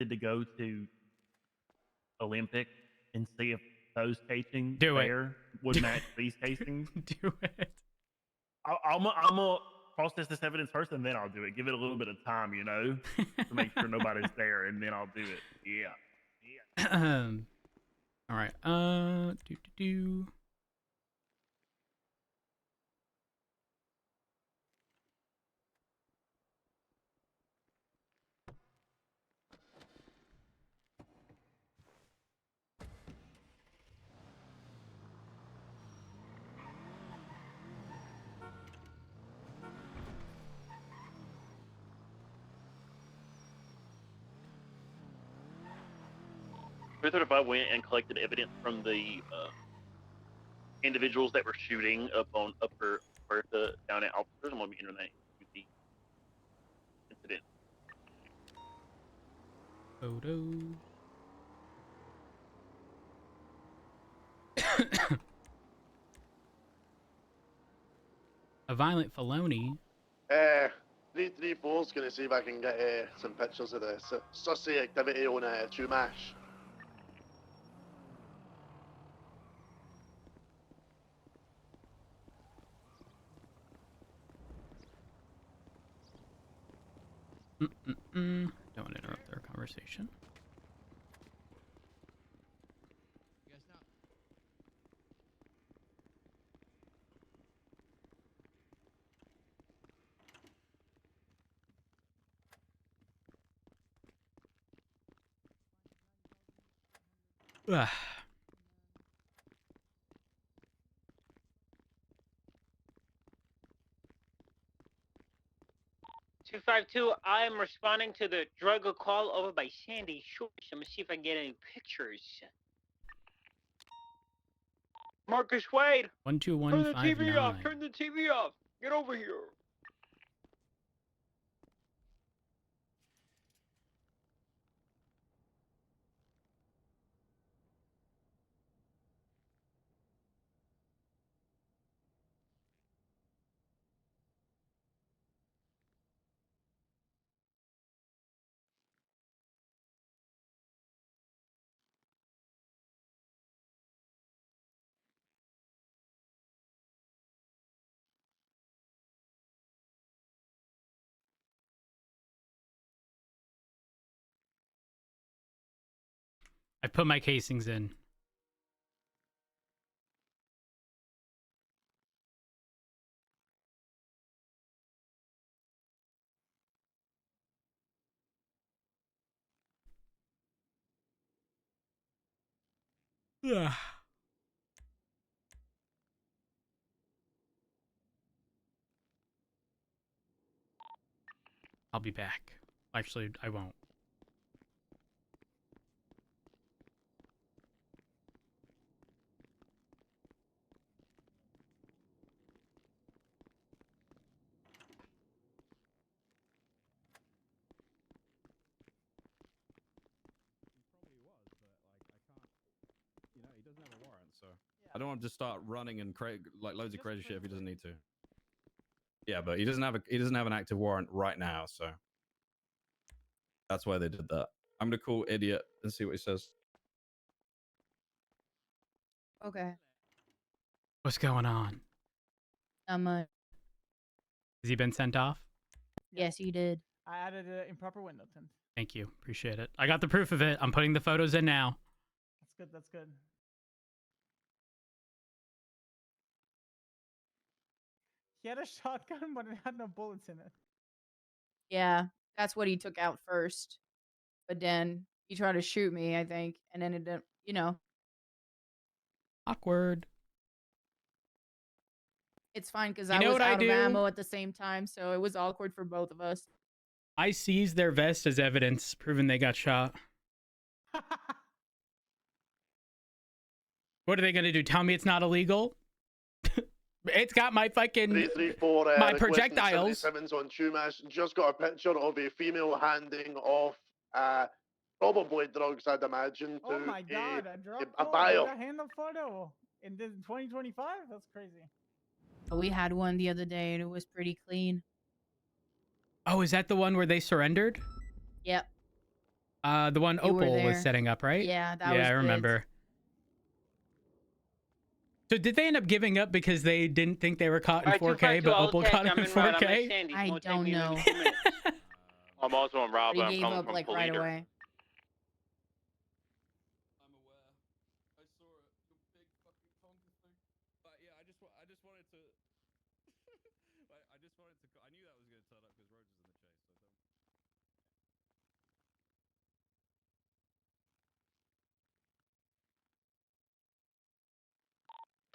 to go to Olympic and see if those casings Do it. there would match these casings. Do it. I'm gonna process this evidence first, and then I'll do it. Give it a little bit of time, you know, to make sure nobody's there, and then I'll do it. Yeah. All right. Further, if I went and collected evidence from the individuals that were shooting up on Upper Bertha down at officers, I'm gonna be entering that into the incident. Photo. A violent felony. 334's going to see if I can get some pictures of the sussy activity on Chumash. Don't want to interrupt their conversation. Ugh. 252, I am responding to the drug call over by Sandy Shores. I'm gonna see if I can get any pictures. Marcus Wade! 12159. Turn the TV off! Turn the TV off! Get over here! I put my casings in. Ugh. I'll be back. Actually, I won't. I don't want to just start running and like loads of crazy shit if he doesn't need to. Yeah, but he doesn't have an active warrant right now, so that's why they did that. I'm gonna call idiot and see what he says. Okay. What's going on? Has he been sent off? Yes, he did. I added an improper window tint. Thank you. Appreciate it. I got the proof of it. I'm putting the photos in now. That's good. That's good. He had a shotgun, but it had no bullets in it. Yeah, that's what he took out first. But then he tried to shoot me, I think, and then it didn't, you know. Awkward. It's fine because I was out of ammo at the same time, so it was awkward for both of us. I seized their vest as evidence, proving they got shot. What are they going to do? Tell me it's not illegal? It's got my fucking 334, my projectiles. 77's on Chumash. Just got a picture of a female handing off probably drugs, I'd imagine. Oh my god, a drug a call? buyer. A handle photo in 2025? That's crazy. We had one the other day and it was pretty clean. Oh, is that the one where they surrendered? Yep. The one You were Opal was there. setting up, right? Yeah, that yeah, was I good. remember. So did they end up giving up because they didn't think they were caught in Alright, 4K, 252 but Old Opal Tech, caught them I'm in en route. I'm at 4K? Sandy's. I Won't take don't me know. maybe 2 minutes. I'm also on route, But but he I'm gave coming up from like right Toledo. away. I'm aware. I saw it. Your big fucking conker thing. But yeah, I just wanted to. I just wanted to. I knew that was going to turn up because Rhodes was in the chase. So don't.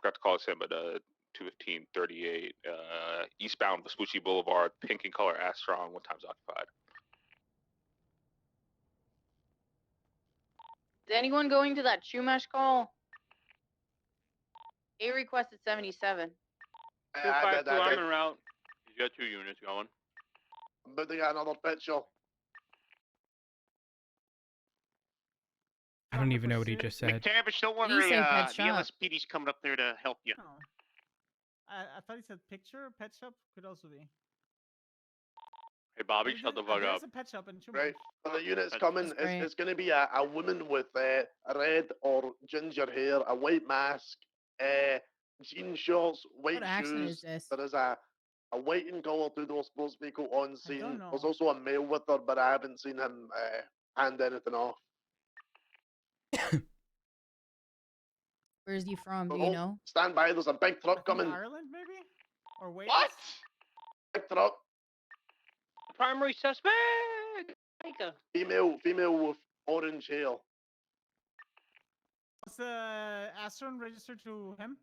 Forgot to call him at 2:15:38. Eastbound Vespucci Boulevard, pink in color Astron. What time's occupied? Is anyone going to that Chumash call? He requested 77. I 252, did. I'm en route. You got 2 units going. I'm about to get another picture. I don't even know what he just said. McTavish, don't You worry. say pet The shop. LSPD's coming up there to help you. Oh. I thought he said picture. Pet shop could also be. Hey, Bobby, shut the fuck up. There's a pet shop in Chumash. Right. For the units That's coming, great. it's going to be a woman with red or ginger hair, a white mask, jean shorts, white What accent shoes. is this? There is a white and colour two-door sports vehicle on scene. don't know. There's also a male with her, but I haven't seen him hand anything off. Where is he from? Do Oh, you know? Stand by, there's a big I truck think coming. Ireland, maybe? Or Wales? What? Big truck. Primary suspect! Micah. Female with orange hair. Was the Astron registered to him?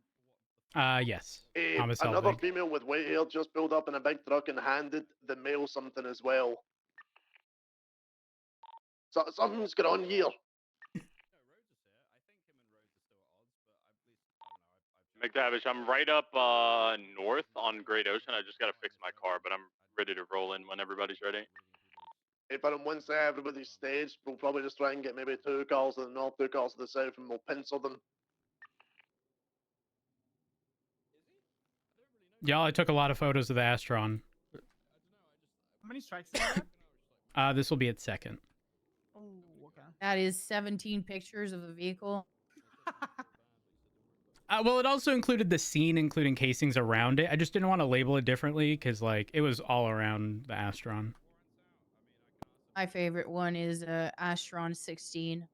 Yes. Thomas Another Helvig. female with white hair just pulled up in a big truck and handed the male something as well. So something's going on here. McTavish, I'm right up north on Great Ocean. I just got to fix my car, but I'm ready to roll in when everybody's ready. But once everybody's staged, we'll probably just try and get maybe 2 cars to the north, 2 cars to the south, and we'll pencil them. Y'all, I took a lot of photos of the Astron. How many strikes did he have? This will be its second. Oh, okay. That is 17 pictures of the vehicle. Well, it also included the scene, including casings around it. I just didn't want to label it differently because, like, it was all around the Astron. My favorite one is Astron 16.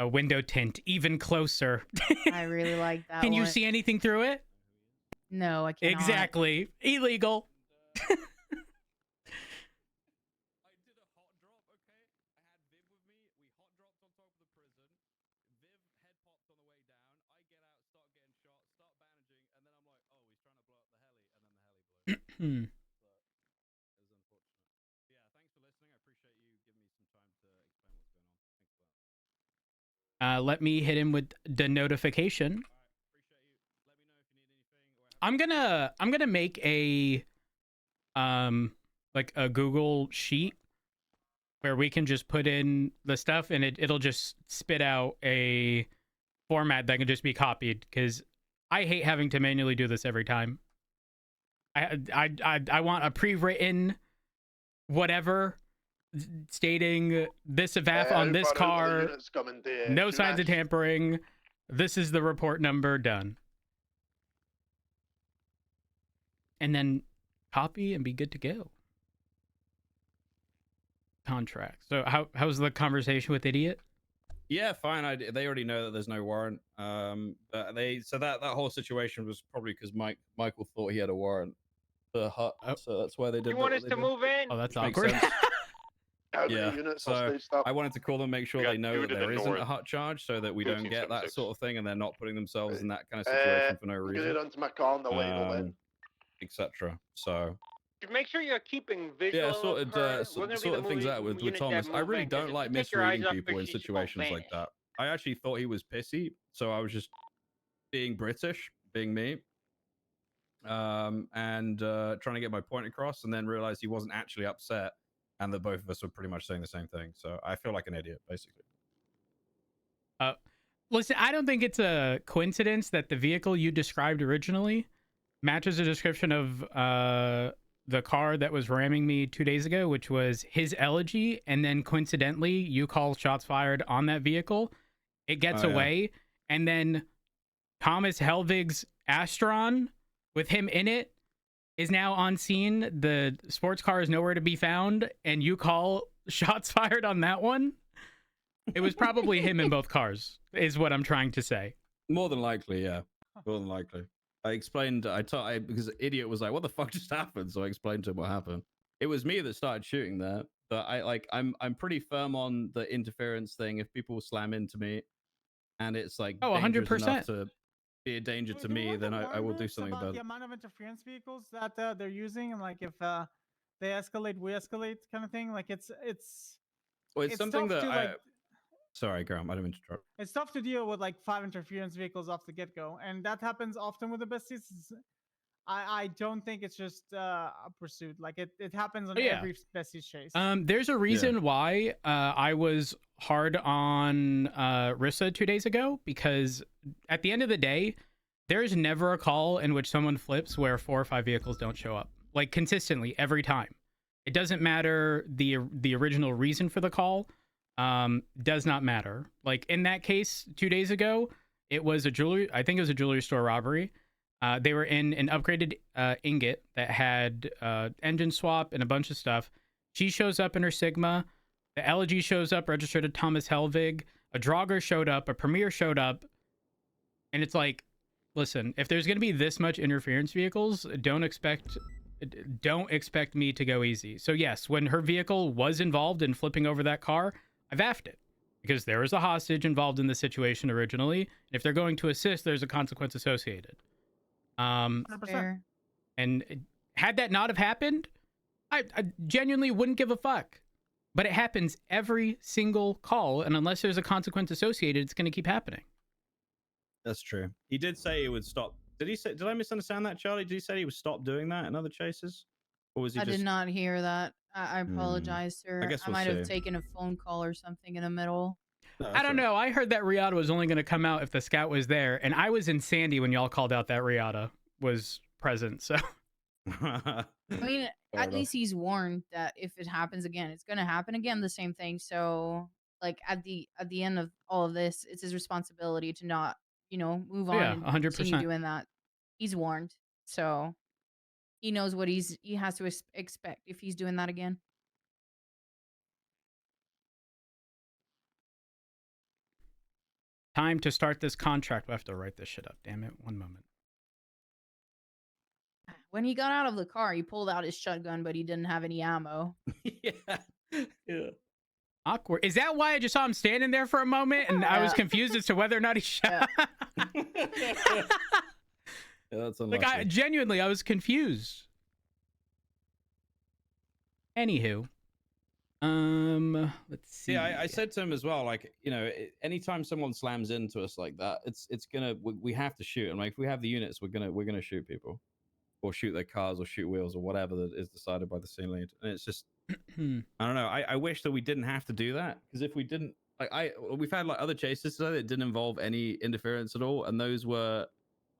A window tint, even closer. I really like that Can you one. see anything through it? No, I cannot. Exactly. Illegal. Hmm. Let me hit him with the notification. I'm gonna make a like a Google sheet where we can just put in the stuff and it'll just spit out a format that can just be copied, because I hate having to manually do this every time. I want a pre-written whatever stating this VAF on this car, no signs of tampering, this is the report number, done. And then copy and be good to go. Contract. So how's the conversation with Idiot? Yeah, fine. They already know that there's no warrant. But that whole situation was probably because Michael thought he had a warrant for the hut, so that's why they did. You want us to move in? Oh, that's Makes awkward. sense. Yeah, so I wanted to call them, make sure We got they know two that to the there isn't north. a hut charge, so that we don't get that 1576. sort of thing, and they're not putting themselves in that kind of situation for no I'm reason, gonna run to my car and I'll let you know when. etc. So Make sure you're keeping visual. yeah, sorted things out with Thomas. I really don't like misreading people in situations like that. I actually thought he was pissy, so I was just being British, being me, and trying to get my point across, and then realized he wasn't actually upset, and that both of us were pretty much saying the same thing. So I feel like an idiot, basically. Listen, I don't think it's a coincidence that the vehicle you described originally matches the description of the car that was ramming me 2 days ago, which was his Elegy, and then coincidentally, you call shots fired on that vehicle. It gets away, and then Thomas Helvig's Astron, with him in it, is now on scene. The sports car is nowhere to be found, and you call shots fired on that one. It was probably him in both cars, is what I'm trying to say. More than likely, yeah. More than likely. I explained, because idiot was like, what the fuck just happened? So I explained to him what happened. It was me that started shooting that. But I'm pretty firm on the interference thing. If people slam into me and it's like dangerous 100%. enough to be a danger to Do you me, want then the I will do warnings something about about the it. amount of interference vehicles that they're using, and like if they escalate, we escalate, kind of thing. Like it's Well, it's something tough that to, like, sorry, Graham, I didn't mean to interrupt. it's tough to deal with like 5 interference vehicles off the get go, and that happens often with the besties. I don't think it's just a pursuit. Like it happens on every besties chase. There's a reason why I was hard on Rissa 2 days ago, because at the end of the day, there's never a call in which someone flips where 4 or 5 vehicles don't show up, like consistently every time. It doesn't matter the original reason for the call. Does not matter. Like in that case 2 days ago, it was a jewelry. I think it was a jewelry store robbery. They were in an upgraded ingot that had engine swap and a bunch of stuff. She shows up in her Sigma. The LG shows up, registered to Thomas Helvig. A Draugr showed up. A Premier showed up. And it's like, listen, if there's going to be this much interference vehicles, don't expect me to go easy. So yes, when her vehicle was involved in flipping over that car, I've affed it. Because there was a hostage involved in the situation originally. And if they're going to assist, there's a consequence associated. 100%. And had that not have happened, I genuinely wouldn't give a fuck. But it happens every single call, and unless there's a consequence associated, it's going to keep happening. That's true. He did say he would stop. Did I misunderstand that, Charlie? Did he say he would stop doing that in other chases? Or was he I just... did not hear that. I apologize, sir. I guess we'll might have see. taken a phone call or something in the middle. No, I don't know. I heard that Riata was only going to come out if the scout was there, and I was in Sandy when y'all called out that Riata was present. So, I mean, at least he's warned that if it happens again, it's going to happen again. The same thing. So, like at the end of all of this, it's his responsibility to not, move on and 100%. continue doing that. He's warned, so he knows what he has to expect if he's doing that again. Time to start this contract. We have to write this shit up. Damn it. One moment. When he got out of the car, he pulled out his shotgun, but he didn't have any ammo. Yeah. Awkward. Is that why I just saw him standing there for a moment and I was confused as to whether or not he shot? Yeah, that's unlucky. Like, I was confused. Anywho. Let's see. Yeah, I said to him as well, like, anytime someone slams into us like that, it's gonna, we have to shoot. And like, if we have the units, we're gonna shoot people, or shoot their cars, or shoot wheels, or whatever that is decided by the scene lead. And it's just, I don't know. I wish that we didn't have to do that, because if we didn't, like, we've had like other chases today that didn't involve any interference at all, and those were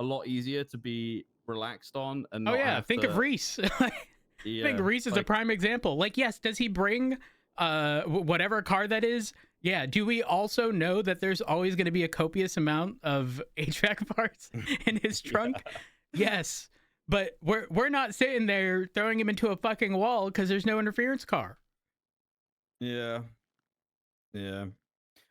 a lot easier to be relaxed on. And not have think to... of Reese. Yeah, I think Reese is a prime example. Like, yes, does he bring whatever car that is? Yeah. Do we also know that there's always going to be a copious amount of HVAC parts in his trunk? Yes. But we're not sitting there throwing him into a fucking wall because there's no interference car. Yeah. Yeah.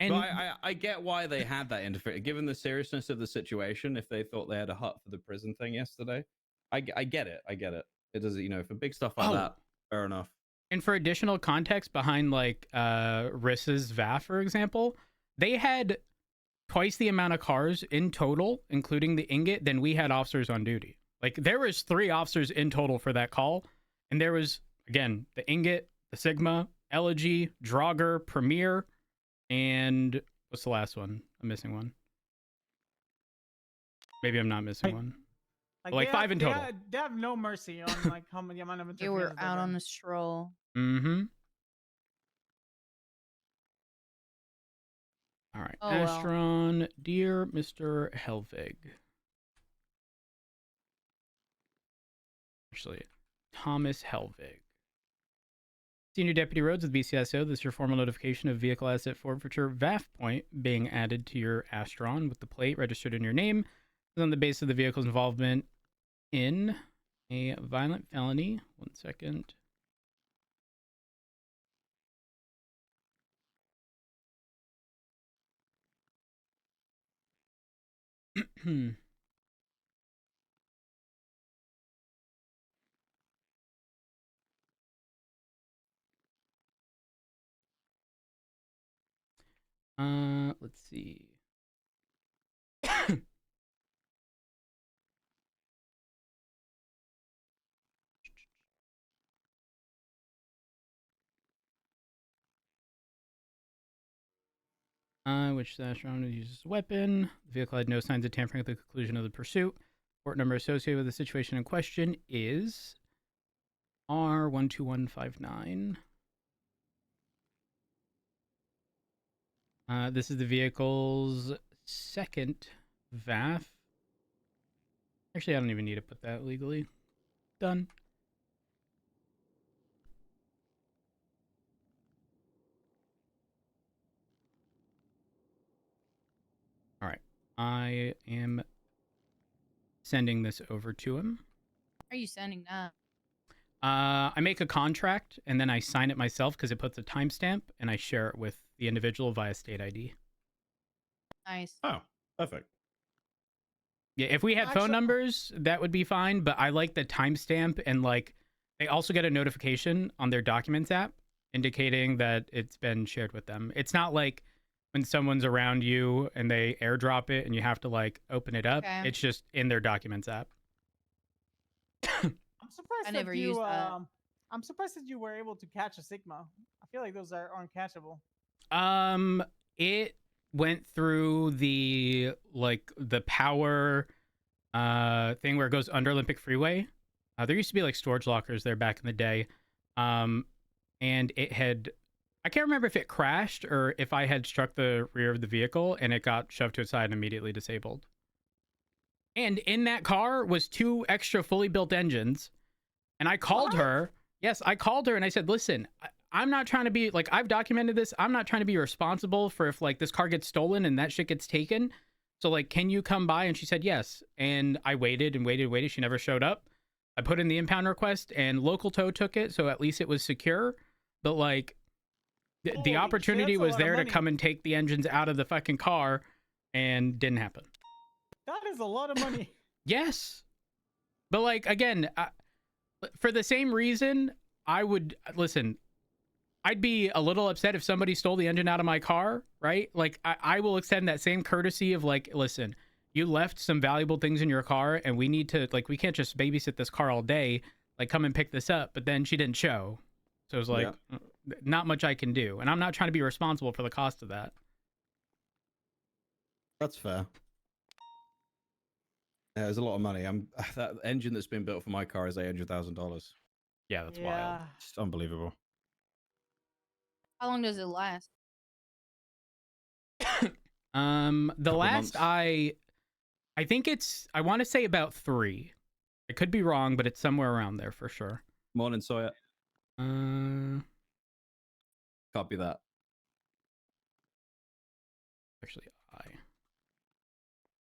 And but I get why they had that interference, given the seriousness of the situation. If they thought they had a hut for the prison thing yesterday, I get it. I get it. It does, for big stuff like that, fair enough. And for additional context behind like Riss's VAF, for example, they had twice the amount of cars in total, including the ingot, than we had officers on duty. Like, there was 3 officers in total for that call, and there was, again, the ingot, the Sigma, Elegy, Draugr, Premier, and what's the last one? I'm missing one. Maybe I'm not missing one. Like 5 in total. They have no mercy on like how many amount of They were out on a stroll. Mm-hmm. All right. Oh, Astron, well. Dear Mr. Helvig. Actually, Thomas Helvig. Senior Deputy Roads with BCSO. This is your formal notification of vehicle asset forfeiture VAF point being added to your Astron with the plate registered in your name on the basis of the vehicle's involvement in a violent felony. 1 second. Let's see. Which Astron uses a weapon. The vehicle had no signs of tampering at the conclusion of the pursuit. Port number associated with the situation in question is R12159. This is the vehicle's second VAF. Actually, I don't even need to put that legally. Done. All right. I am sending this over to him. Are you sending that? I make a contract and then I sign it myself because it puts a timestamp and I share it with the individual via state ID. Nice. Oh, perfect. Yeah, if we had phone numbers, that would be fine, but I like the timestamp, and like they also get a notification on their documents app indicating that it's been shared with them. It's not like when someone's around you and they airdrop it and you have to like open it up. Okay. It's just in their documents app. I'm surprised I that never you, used that. I'm surprised that you were able to catch a Sigma. I feel like those are uncatchable. It went through the power thing where it goes under Olympic Freeway. There used to be like storage lockers there back in the day. And it had, I can't remember if it crashed or if I had struck the rear of the vehicle and it got shoved to its side and immediately disabled. And in that car was 2 extra fully built engines. And I called her. Yes, I called her and I said, listen, I'm not trying to be like, I've documented this. I'm not trying to be responsible for if like this car gets stolen and that shit gets taken. So like, can you come by? And she said yes. And I waited and waited and waited. She never showed up. I put in the impound request and local tow took it. So at least it was secure. But like the opportunity was there to come and take the engines out of the fucking car and didn't happen. That is a lot of money. Yes. But like, again, for the same reason, I would listen. I'd be a little upset if somebody stole the engine out of my car, right? Like, I will extend that same courtesy of like, listen, you left some valuable things in your car and we need to, like, we can't just babysit this car all day. Like, come and pick this up. But then she didn't show. So it was like, not much I can do. And I'm not trying to be responsible for the cost of that. That's fair. Yeah, there's a lot of money. That engine that's been built for my car is $800,000. Yeah, that's wild. It's unbelievable. How long does it last? The last I think it's, I want to say about 3. I could be wrong, but it's somewhere around there for sure. Morning, Sawyer. Copy that. Actually,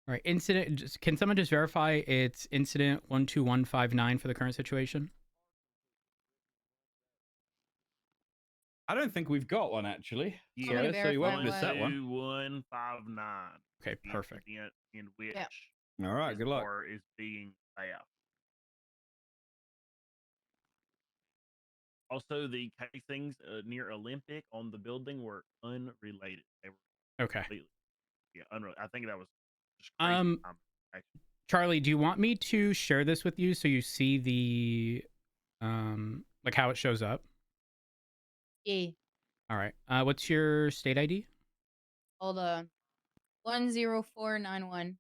all right, incident. Can someone just verify it's incident 12159 for the current situation? I don't think we've got one actually. Yeah, so you won't miss that one. 12159. Okay, perfect. In which all right, good luck. Car is being theft. Also, the casings near Olympic on the building were unrelated. They were completely, unrelated. I think that was just crazy. Charlie, do you want me to share this with you so you see the like how it shows up? Yeah. All right. What's your state ID? Hold on. 10491.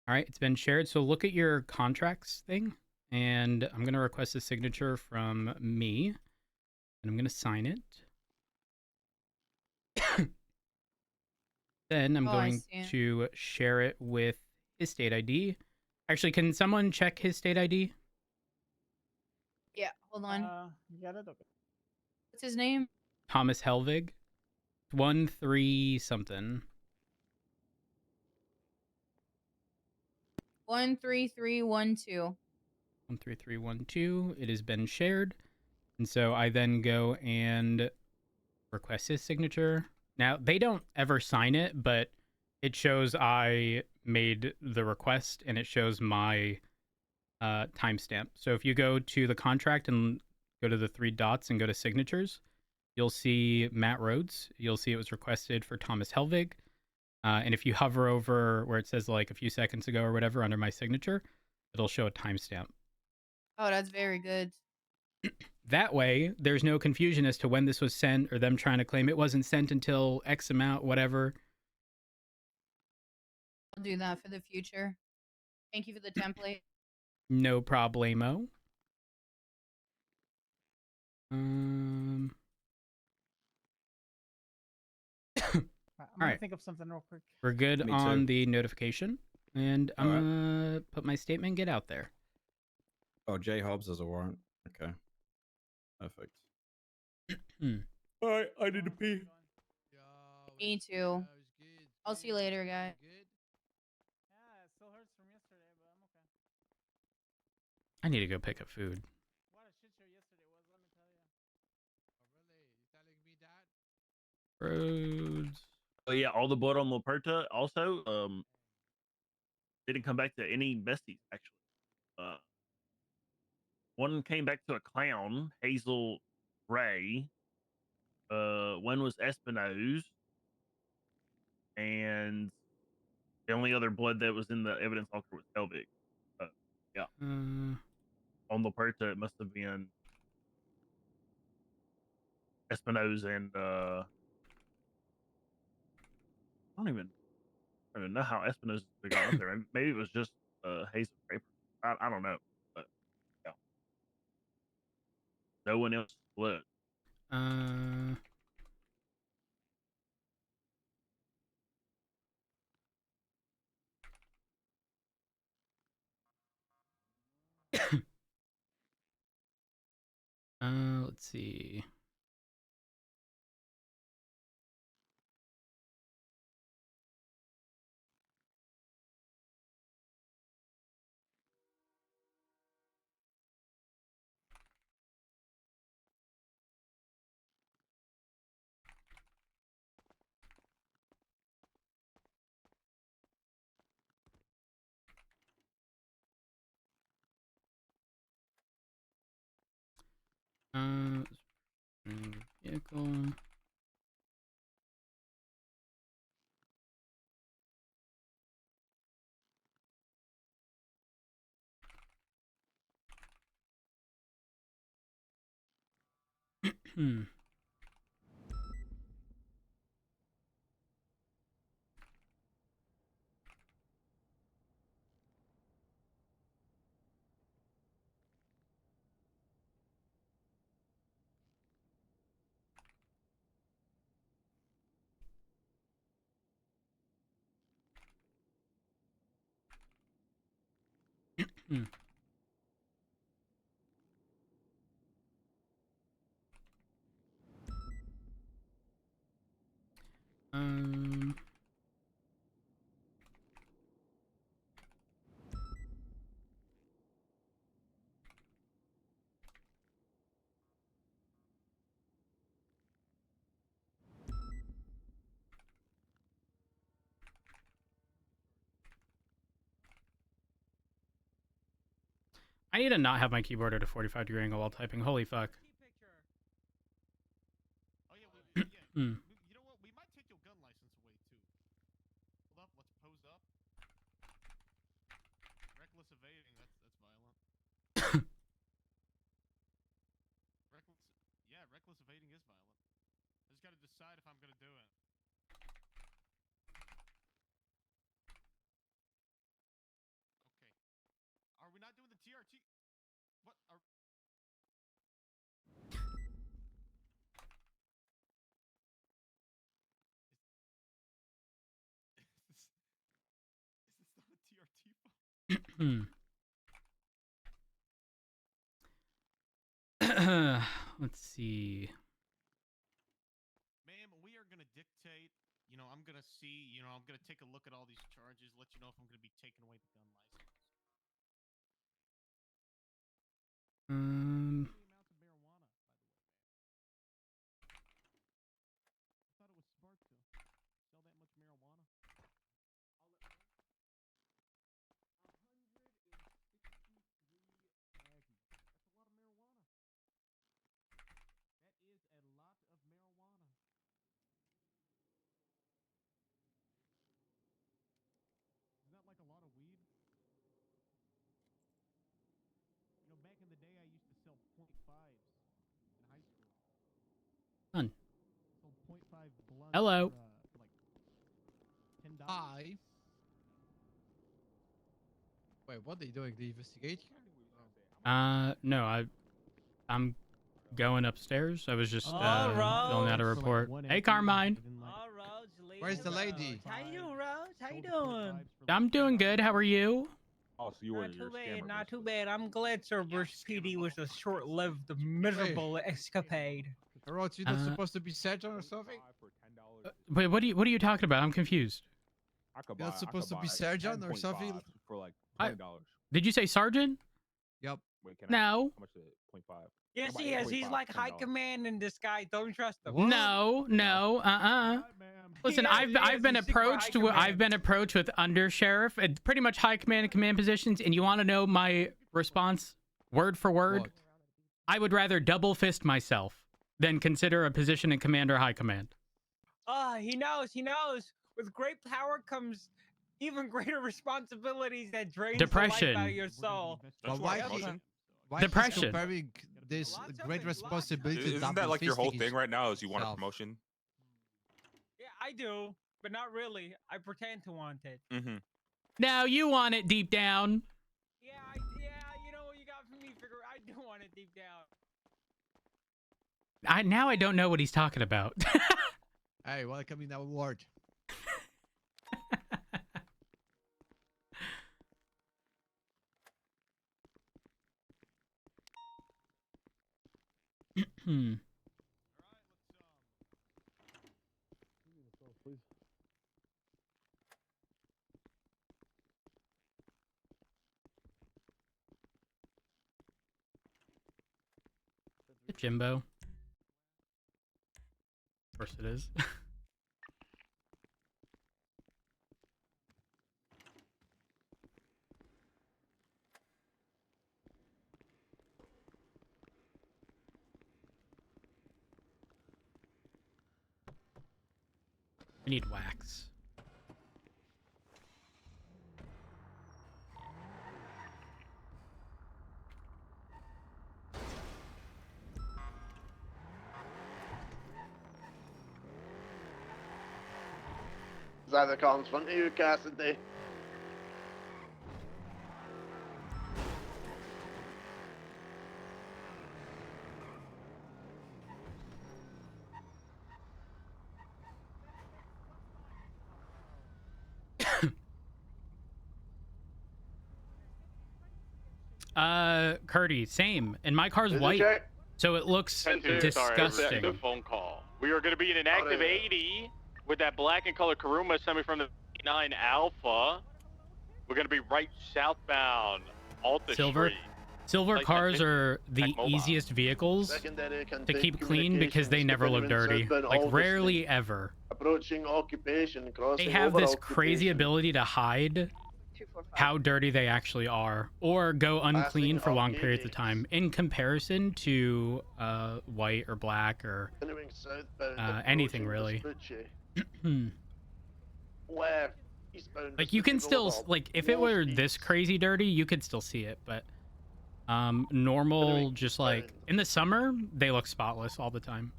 All right, it's been shared. So look at your contracts thing, and I'm going to request a signature from me, and I'm going to sign it. Then I'm Oh, I going see. to share it with his state ID. Actually, can someone check his state ID? Yeah, hold on. You got it? Okay. What's his name? Thomas Helvig. 13 something. 13312. 13312. It has been shared. And so I then go and request his signature. Now, they don't ever sign it, but it shows I made the request and it shows my timestamp. So if you go to the contract and go to the 3 dots and go to signatures, you'll see Matt Rhodes. You'll see it was requested for Thomas Helvig. And if you hover over where it says like a few seconds ago or whatever under my signature, it'll show a timestamp. Oh, that's very good. That way, there's no confusion as to when this was sent or them trying to claim it wasn't sent until X amount, whatever. I'll do that for the future. Thank you for the template. No problemo. Um. I'm gonna Alright. think of something real quick. We're good Me on too. the notification. And I'm Alright. gonna put my statement and get out there. Oh, Jay Hobbs has a warrant. Okay. Perfect. All right, I need to pee. Me too. I'll see you later, guys. Yeah, it still hurts from yesterday, but I'm okay. I need to go pick up food. What a shit show yesterday was, let me tell you. Roads. Oh yeah, all the blood on Luperta also didn't come back to any besties actually. One came back to a clown, Hazel Ray. One was Espinoz, and the only other blood that was in the evidence locker was Helvig. Yeah, on Luperta it must have been Espinoz and I don't even know how Espinoz got up there. Maybe it was just Hazel Draper. I don't know, but yeah, no one else split. Let's see. Vehicle. um. I need to not have my keyboard at a 45-degree angle while typing. Holy fuck. Oh yeah, you know what? We might take your gun license away too. Hold up, let's pose up. Reckless evading, that's violent. Reckless evading is violent. I just gotta decide if I'm gonna do it. Okay. Are we not doing the TRT? What are Let's see. Ma'am, we are gonna dictate. You know, I'm gonna see. You know, I'm gonna take a look at all these charges. Let you know if I'm gonna be taking away the gun license. The amount of marijuana, by the way, man. I thought it was smart to sell that much marijuana. All at once. 163 baggies. That's a lot of marijuana. That is a lot of marijuana. Isn't that like a lot of weed? You know, back in the day, I used to sell .5s in high school. Fun. Sold .5 blunts Hello. for like $10. Hi. Wait, what are you doing? The investigation? No, I'm going upstairs. I was just filling out a For like report. one Hey, empty, Carmine. even like All Rose, lady. Where's the lady? How you doing, Rose? How you sold the doing? .5s for like I'm doing $10. good. How are you? Oh, so you were Not your too bad, scammer. not too bad. I'm glad Cerberus PD was a short-lived, miserable escapade. Rhodes, you're not supposed to be sergeant or something? Wait, what are you talking about? I'm confused. You're not supposed to be sergeant or something? for like I- $20. Did you say sergeant? Yep. Wait, can No. How much is it? 0.5. Yes, About he is. He's 8.5, like high $10. command in this guy. Don't trust him. What? No. Right, ma'am. Listen, He is I've been a secret high approached. command. I've been approached with under sheriff and pretty much high command and command positions. And you want to know my response, word for word? What? I would rather double fist myself than consider a position in command or high command. He knows. He knows. With great power comes even greater responsibilities that drains the Depression. life out of your soul. But why promotion. why he's Depression. comparing this Lots of great it, lots of responsibility to Isn't that double like your whole fisting thing right now? Is you want a himself? promotion? Yeah, I do, but not really. I pretend to want it. Mm-hmm. Now you want it deep down. Yeah, you know what you got from me, figure. I do want it deep down. Now I don't know what he's talking about. Hey, welcome in our ward. Hmm. Jimbo. Of course it is. I need wax. Is that the car in front of you, Cassidy? Curdy, same. And my car's Did you white, check? so it looks 10-2, disgusting. sorry, the phone call. We are going to be in an active 80 with that black and color Karuma semi from the 9 Alpha. We're going to be right southbound, Alta Silver? Street. Silver Like cars that- are the Tech Mobile. easiest vehicles Secondary to keep clean because they communications never look continuing dirty. southbound Like, Alder rarely Street. ever. Approaching occupation, crossing They have over this crazy occupation. ability to hide 245. how dirty they actually are, or go unclean for long periods of time in comparison to white or black or Continuing southbound, anything approaching really. Vespucci. Where eastbound Like, you can Vespucci still, Boulevard, like, if it Wall were Street. this crazy dirty, you could still see it, but normal, Continuing just like eastbound. in the summer, they look spotless all the time.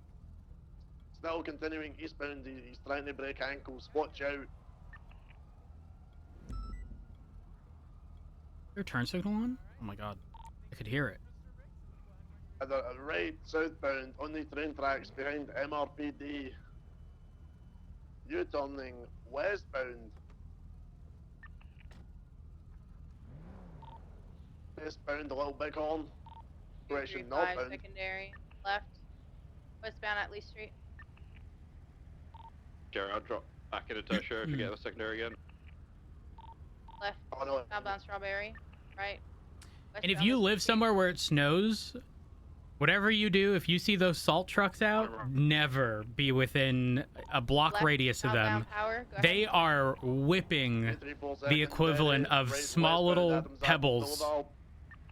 Still continuing eastbound, he's trying to break ankles. Watch out. Your turn signal on? Oh my god, I could hear it. At the right southbound on the train tracks behind MRPD. U-turning westbound. Westbound a little big on. Direction 235 northbound. secondary. Left. Westbound at Lee Street. Gary, I'll drop back into tertiary if you get a secondary again. Left. Oh, no. Southbound Strawberry. Right. And if Westbound you Lee live Street. somewhere where it snows, whatever you do, if you see those salt trucks out, never be within a block Left, radius of them. southbound Power. Go They ahead. are whipping 347, the equivalent of right small westbound little Adams Avenue pebbles, Boulevard.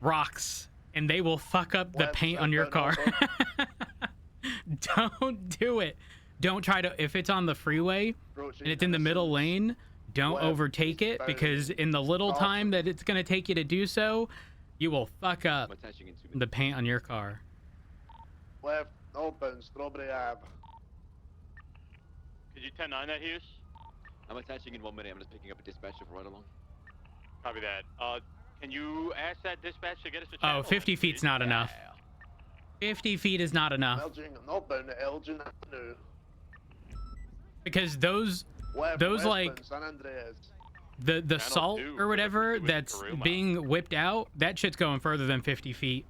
rocks, and they will fuck up the Left, paint on your car. southbound Don't do it. Don't try to, if it's on the freeway and it's in the middle lane, don't Left, overtake it, because in the little time that it's going to take you to do so, you will fuck up the paint on your car. Left, northbound, Strawberry Ave. Could you 10-9 that, Hughes? I'm attaching in 1 minute. I'm just picking up a dispatcher for right along. Copy that. Can you ask that dispatch to get us a Oh, channel? 50 feet's not enough. 50 feet is not enough. Elgin, northbound to Elgin Avenue. Because those Left, Those, westbound, like, San Andreas. the salt or whatever that's being whipped out, that shit's going further than 50 feet.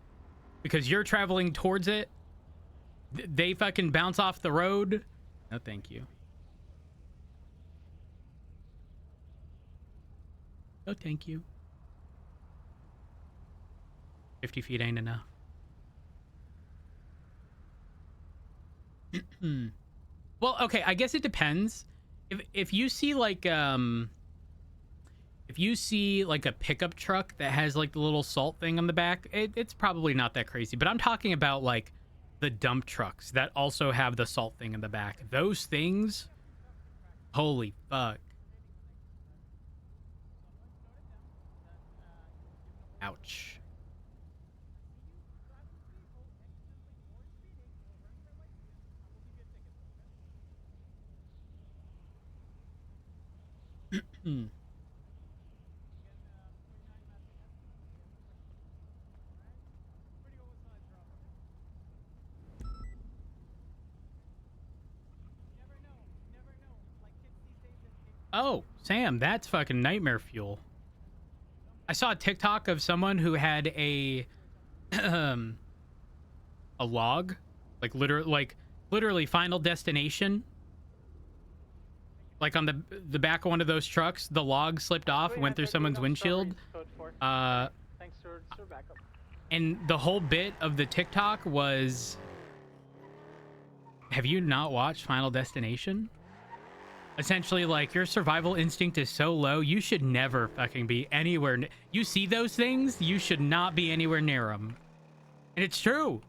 Because you're traveling towards it, they fucking bounce off the road. No, thank you. No, thank you. 50 feet ain't enough. Well, okay, I guess it depends. If you see like a pickup truck that has like the little salt thing on the back, it's probably not that crazy. But I'm talking about like the dump trucks that also have the salt thing in the back. Those things, holy fuck. Ouch. Oh, Sam, that's fucking nightmare fuel. I saw a TikTok of someone who had a log, like literally Final Destination. Like on the back of one of those trucks, the log slipped off, went through someone's windshield. And the whole bit of the TikTok was, have you not watched Final Destination? Essentially, like, your survival instinct is so low, you should never fucking be anywhere. You see those things, you should not be anywhere near them. And it's true.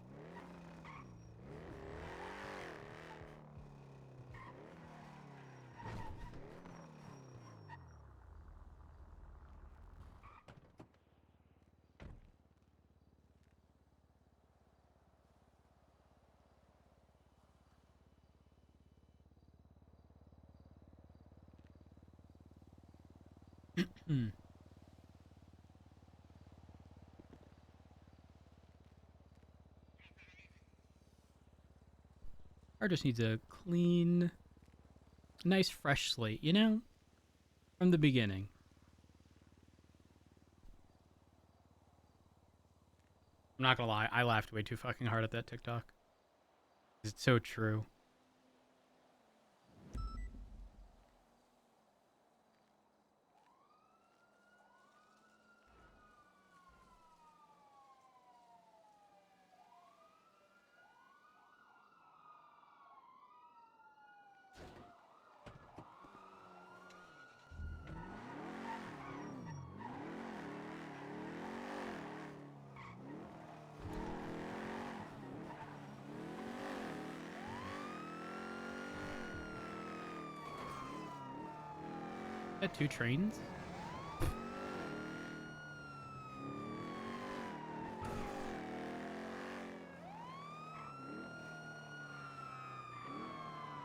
Car just needs a clean, nice fresh slate, you know? From the beginning. I'm not gonna lie, I laughed way too fucking hard at that TikTok. It's so true. Got 2 trains?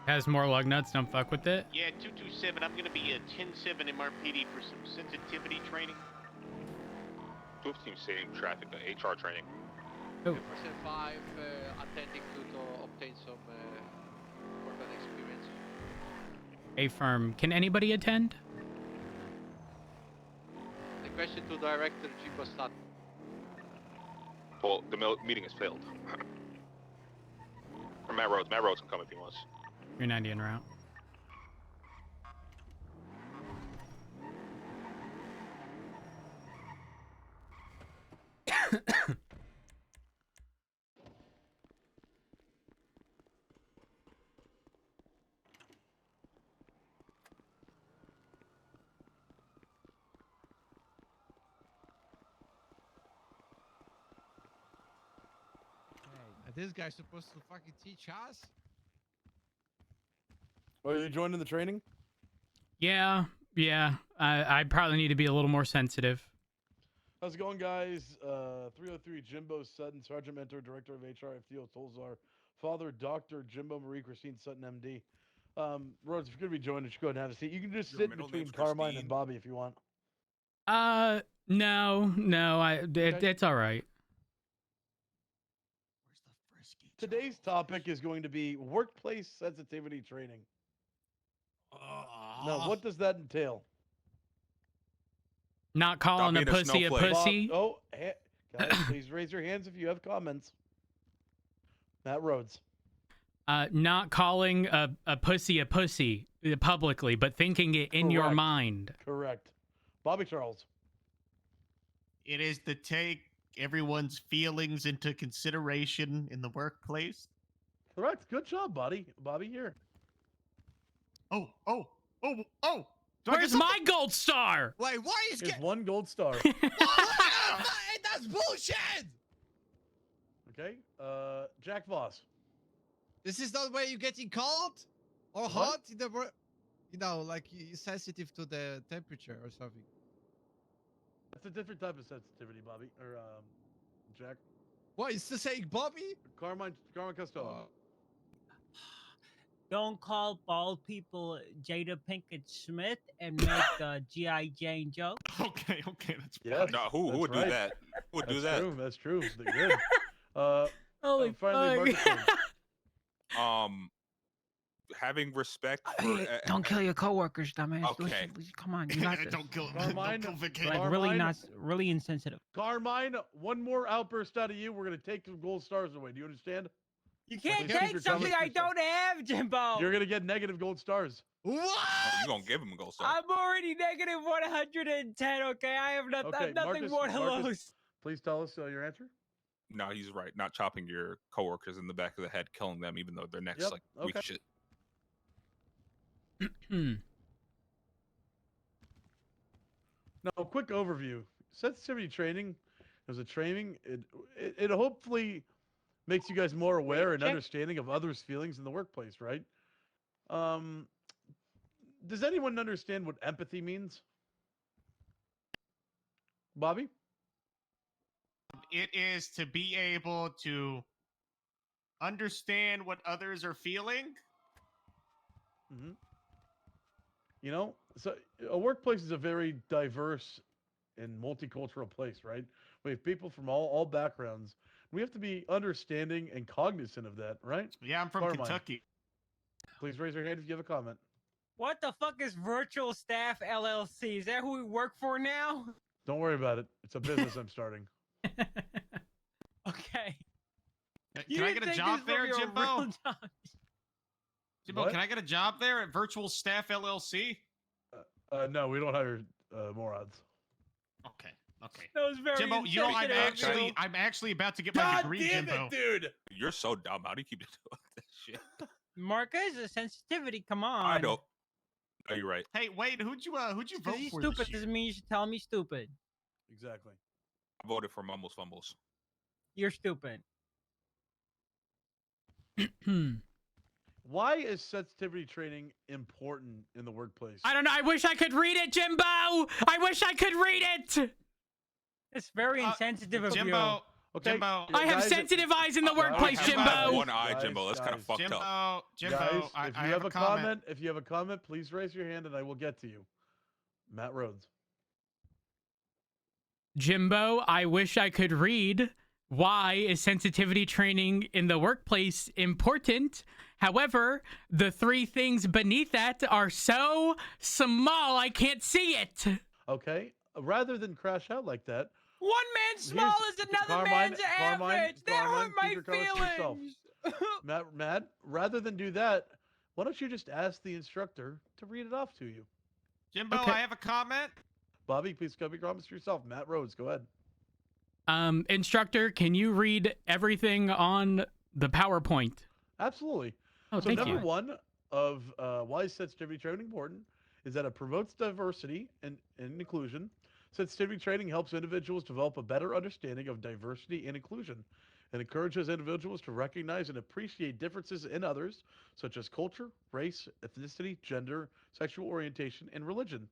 Has more lug nuts, don't fuck with it. Yeah, 227. I'm gonna be a 10-7 MRPD for some sensitivity training. 15 same traffic, HR training. Oh. 5 attending to obtain some corporate experience. A firm. Can anybody attend? The question to Director Chico Stat. Well, the meeting has failed. Or Matt Rhodes can come if he wants. 390 en route. This guy's supposed to fucking teach us? Oh, are you joining the training? Yeah. I probably need to be a little more sensitive. How's it going, guys? 303 Jimbo Sutton, Sergeant Mentor, Director of HR, FDO Tolzar, Father Dr. Jimbo Marie Christine Sutton, MD. Rhodes, if you're going to be joining, you should go ahead and have a seat. You can just sit between Carmine and Bobby if you want. No, it's all right. Today's topic is going to be workplace sensitivity training. Now, what does that entail? Not calling a pussy a pussy. Bob, guys, please raise your hands if you have comments. Matt Rhodes. Not calling a pussy publicly, but thinking it in your mind. Correct. Bobby Charles. It is to take everyone's feelings into consideration in the workplace. Correct. Good job, Bobby here. Oh. Where's my gold star? Wait, why is Here's one gold star. That's bullshit! Okay. Jack Voss. This is not where you're getting cold or hot in the you know, like you're sensitive to the temperature or something. That's a different type of sensitivity, Bobby. Or Jack. What, is this saying Bobby? Carmine Costello. Don't call bald people Jada Pinkett Smith and make G.I. Jane joke. Okay, that's Yes, No, who would do that? Who would do that? True, that's true. Good. Holy finally, fuck. Having respect for... Don't kill your coworkers, dumbass. Okay. Come on, you got this. Don't kill Carmine, Really insensitive. Carmine, one more outburst out of you. We're going to take some gold stars away. Do you understand? You can't Please keep take your something comments I to yourself. don't have, Jimbo. You're going to get negative gold stars. What? You're going to give him a gold star. I'm already negative 110, okay? I have nothing Marcus, more to Marcus, lose. Please tell us your answer. No, he's right. Not chopping your coworkers in the back of the head, killing them, even though their necks Yep, like weak okay. shit. Now, quick overview. Sensitivity training is a training. It hopefully makes you guys more aware and understanding of others' feelings in the workplace, right? Does anyone understand what empathy means? Bobby? It is to be able to understand what others are feeling. Mm-hmm. You know, so a workplace is a very diverse and multicultural place, right? We have people from all backgrounds. We have to be understanding and cognizant of that, right? Yeah, I'm from Carmine, Kentucky. Please raise your hand if you have a comment. What the fuck is Virtual Staff LLC? Is that who we work for now? Don't worry about it. It's a business I'm starting. Okay. Can I get a job there, Jimbo? Jimbo, What? can I get a job there at Virtual Staff LLC? No, we don't hire morons. Okay. That was very Jimbo, you know, insensitive. I'm actually about to get my degree, Jimbo. dude! You're so dumb. How do you keep doing this shit? Marcus, a sensitivity. Come on. I don't. No, you're right. Hey, wait, who'd you vote Because he's for? stupid This year? doesn't mean you should tell me stupid. Exactly. I voted for Mumbles Fumbles. You're stupid. Why is sensitivity training important in the workplace? I don't know. I wish I could read it, Jimbo. I wish I could read it. It's very insensitive of Jimbo, you. Okay. Jimbo. I have sensitive eyes in the workplace, I Jimbo. have one eye, Jimbo. That's kind of fucked Jimbo, up. Jimbo, Guys, I if you have a comment. if you have a comment, please raise your hand and I will get to you. Matt Rhodes. Jimbo, I wish I could read. Why is sensitivity training in the workplace important? However, the three things beneath that are so small I can't see it. Okay. Rather than crash out like that, One man's small is another man's average. That hurt my keep your comments to yourself. feelings. Matt, rather than do that, why don't you just ask the instructor to read it off to you? Jimbo, Okay. I have a comment. Bobby, please keep your comments to yourself. Matt Rhodes, go ahead. Instructor, can you read everything on the PowerPoint? Absolutely. Oh, so thank you. number one of why is sensitivity training important is that it promotes diversity and inclusion. Sensitivity training helps individuals develop a better understanding of diversity and inclusion. It encourages individuals to recognize and appreciate differences in others, such as culture, race, ethnicity, gender, sexual orientation, and religion.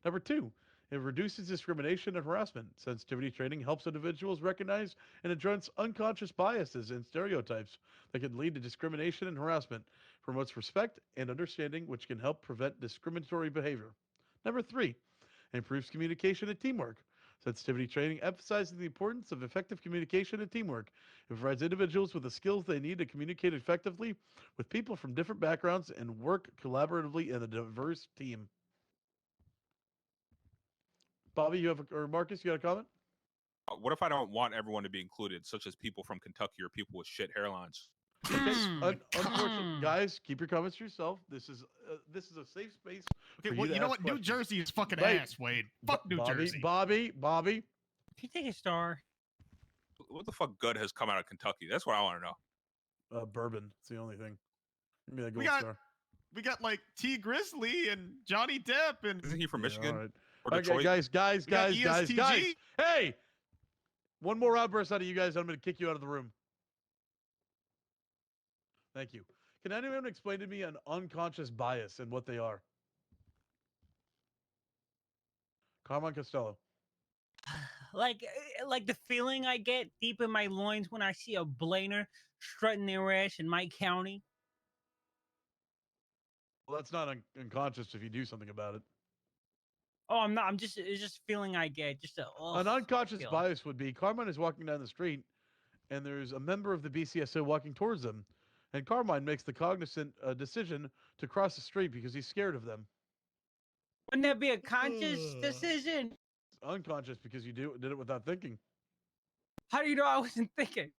Number two, it reduces discrimination and harassment. Sensitivity training helps individuals recognize and address unconscious biases and stereotypes that can lead to discrimination and harassment. Promotes respect and understanding, which can help prevent discriminatory behavior. Number three, improves communication and teamwork. Sensitivity training emphasizes the importance of effective communication and teamwork. It provides individuals with the skills they need to communicate effectively with people from different backgrounds and work collaboratively in a diverse team. Bobby, or Marcus, you got a comment? What if I don't want everyone to be included, such as people from Kentucky or people with shit hairlines? Okay. Unfortunately, guys, keep your comments to yourself. This is a safe space. Okay, for well, to you know ask what? questions. New Jersey is fucking Right. ass, Wade. Fuck New Bobby, Jersey. Bobby. Can you take a star? What the fuck good has come out of Kentucky? That's what I want to know. Bourbon. It's the only thing. Give me that We gold got- star. We got like T Grizzly and Johnny Depp and Isn't he from Michigan all right. or Okay, Detroit? guys. We got ESTG. Hey! One more outburst out of you guys, I'm going to kick you out of the room. Thank you. Can anyone explain to me an unconscious bias and what they are? Carmine Costello. Like the feeling I get deep in my loins when I see a blainer strutting their ass in my county. Well, that's not unconscious if you do something about it. Oh, I'm not. It's just a feeling I get. Just An unconscious feeling. bias would be Carmine is walking down the street and there's a member of the BCSO walking towards them. And Carmine makes the cognizant decision to cross the street because he's scared of them. Wouldn't that be a conscious decision? It's unconscious because you did it without thinking. How do you know I wasn't thinking?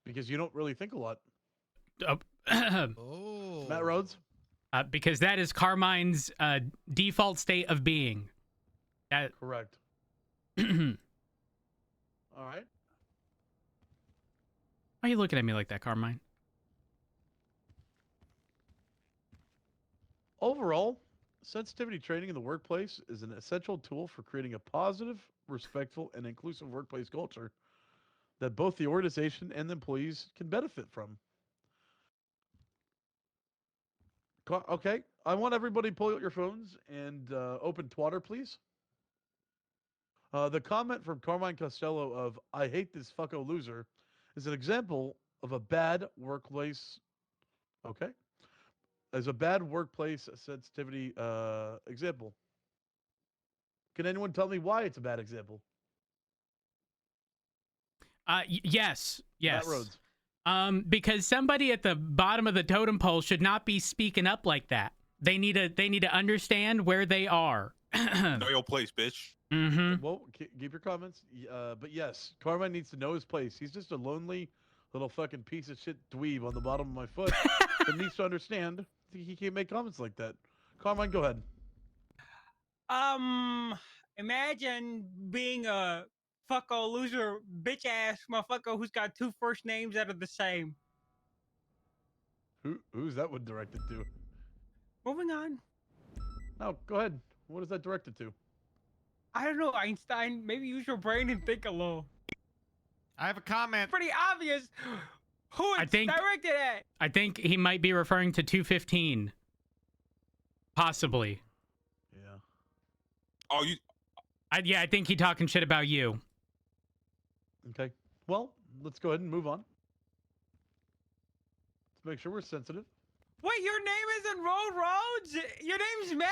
Because you don't really think a lot. Oh. Matt Rhodes? Because that is Carmine's default state of being. Correct. All right. Why are you looking at me like that, Carmine? Overall, sensitivity training in the workplace is an essential tool for creating a positive, respectful, and inclusive workplace culture that both the organization and the employees can benefit from. Okay, I want everybody to pull out your phones and open Twitter, please. The comment from Carmine Costello of "I hate this fucko loser" is an example of a bad workplace. Okay, as a bad workplace sensitivity example. Can anyone tell me why it's a bad example? Yes. Matt Rhodes. Because somebody at the bottom of the totem pole should not be speaking up like that. They need to understand where they are. Know your place, bitch. Mm-hmm. Well, keep your comments. But yes, Carmine needs to know his place. He's just a lonely little fucking piece of shit dweeb on the bottom of my foot that needs to understand he can't make comments like that. Carmine, go ahead. Imagine being a fucko loser, bitch ass motherfucker who's got two first names that are the same. Who's that one directed to? Moving on. No, go ahead. What is that directed to? I don't know, Einstein. Maybe use your brain and think a little. I have a comment. Pretty obvious who it's directed at. I think he might be referring to 215. Possibly. Yeah. Oh, you. I think he talking shit about you. Okay. Well, let's go ahead and move on. Let's make sure we're sensitive. Wait, your name isn't Road Rhodes? Your name's Matt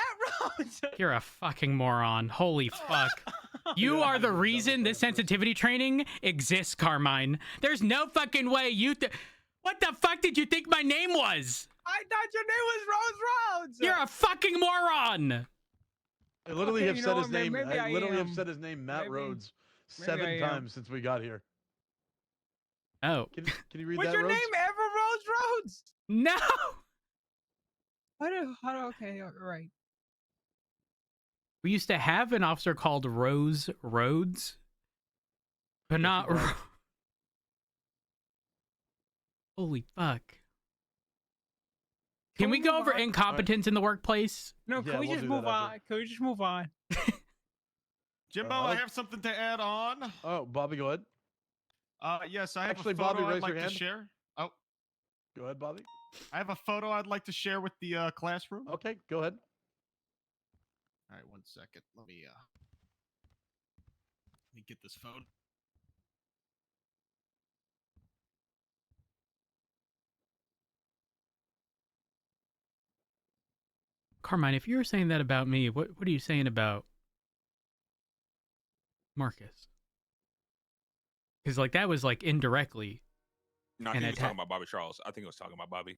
Rhodes. You're a fucking moron. Holy fuck. You are the reason this sensitivity training exists, Carmine. There's no fucking way you... What the fuck did you think my name was? I thought your name was Rose Rhodes. You're a fucking moron. I literally Okay, have you said know his what, man, name. maybe I I literally have am. said his name, Matt Maybe. Rhodes, Maybe I 7 am. times since we got here. Oh. Can you read What's that, your Rhodes? name? Ever Rhodes? No. Okay, all right. We used to have an officer called Rose Rhodes, but Yes, not. we did. Holy fuck. Can Can we we go move over on? incompetence in the workplace? No, Yeah, can we we'll just do that move after. on? Can we just move on? Jimbo, I I like- have something to add on. Oh, Bobby, go ahead. Yes, I have Actually, a photo Bobby, I'd raise like your to hand. share. Oh, Go ahead, Bobby. I have a photo I'd like to share with the classroom. Okay, go ahead. All right, 1 second. Let me get this photo. Carmine, if you were saying that about me, what are you saying about Marcus? Because like that was like indirectly. No, an he was attack. talking about Bobby Charles. I think he was talking about Bobby.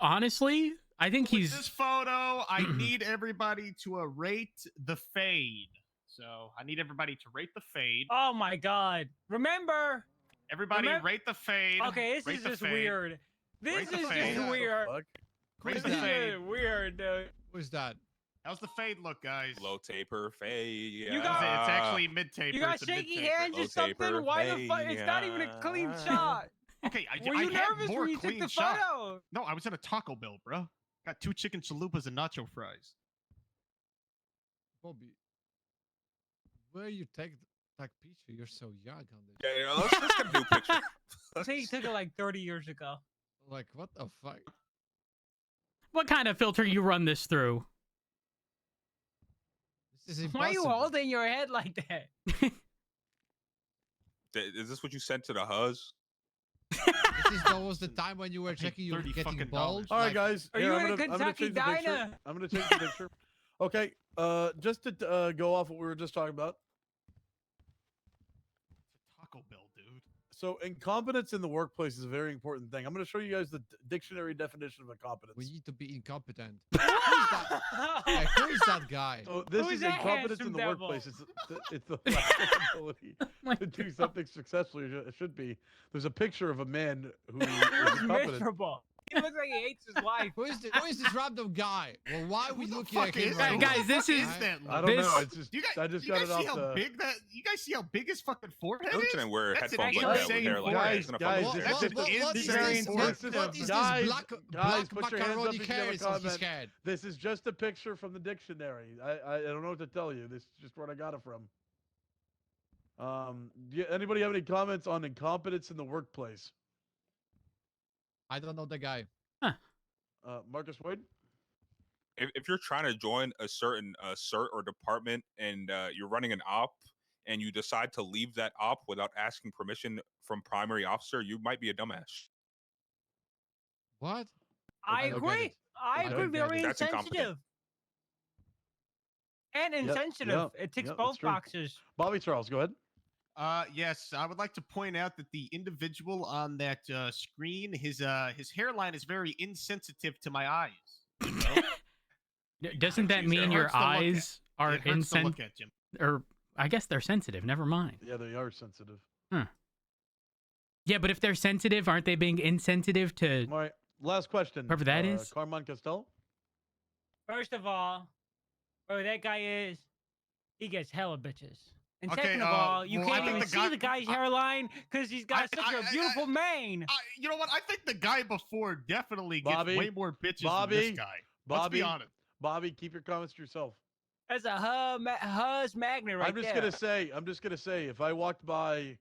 Honestly, I think With he's. this photo, I need everybody to rate the fade. So I need everybody to rate the fade. Oh my god. Remember. Everybody rate the fade. Okay, this Rate is the just fade. weird. This Rate the is fade. just weird. Rate This the is fade. just weird, dude. Who's that? How's the fade look, guys? Low taper fade. You got- It's actually mid taper. You got shaky hands or Low something? taper, Why the fuck? It's not even a clean yeah. shot. Okay, Were I you had nervous more when you took clean the shot. photo? No, I was at a Taco Bell, bro. Got 2 chicken chalupas and nacho fries. Bobby, where you take that picture? You're so young on this. Yeah, let's get a new picture. I think he took it like 30 years ago. Like, what the fuck? What kind of filter you run this through? This is Why are you impossible. holding your head like that? Is this what you sent to the Huz? That was the time when you were checking you were getting bald. All right, Like, guys. Are here, you I'm in a gonna, I'm gonna Kentucky change the picture. diner? I'm gonna change the picture. Okay. Just to go off what we were just talking about. Taco Bell, dude. So incompetence in the workplace is a very important thing. I'm going to show you guys the dictionary definition of incompetence. we need to be incompetent. Who is that? Like, who is that guy? So this Who is is that incompetence in handsome the devil? workplace. It's the lack of ability to do something successfully. It should be. There's a picture of a man who is He was incompetent. miserable. He looks like he hates his life. Who is this random guy? Well, why are we looking fuck at him is right that? now? Guys, this is. that? I don't This- know. It's just You guys, I just you got guys it see off how the. big that? You guys see how big his fucking forehead Luke is? didn't wear That's headphones an like that insane with hair like that. forehead. It's gonna Guys, fuck this up. is just- what Very is insensitive. this Guys, black guys, put your hands up macaroni if you have a carrots on his comment. head? This is just a picture from the dictionary. I don't know what to tell you. This is just where I got it from. Anybody have any comments on incompetence in the workplace? I don't know the guy. Marcus Wade? If you're trying to join a certain cert or department and you're running an op and you decide to leave that op without asking permission from primary officer, you might be a dumbass. What? I don't get agree. it. I I agree. don't get Very it. That's incompetent. insensitive. And insensitive. yep, It ticks yep, that's both true. boxes. Bobby Charles, go ahead. Yes, I would like to point out that the individual on that screen, his hairline is very insensitive to my eyes. You know? Doesn't that Jeez, mean it your hurts to look at. eyes are It hurts to look insensitive? at, Jim. Or I guess they're sensitive. Never mind. Yeah, they are sensitive. Yeah, but if they're sensitive, aren't they being insensitive to? All right, last question. Whoever that is? Carmine Castel? First of all, whoever that guy is, he gets hella bitches. And Okay, second of all, you well, I can't think even the guy- see the guy's hairline because he's got such a beautiful mane. You know what? I think the guy before definitely gets Bobby, way more bitches Bobby, than this guy. Let's be Bobby, honest. Bobby, keep your comments to yourself. That's a Huz magnet right I'm just gonna say, if I walked by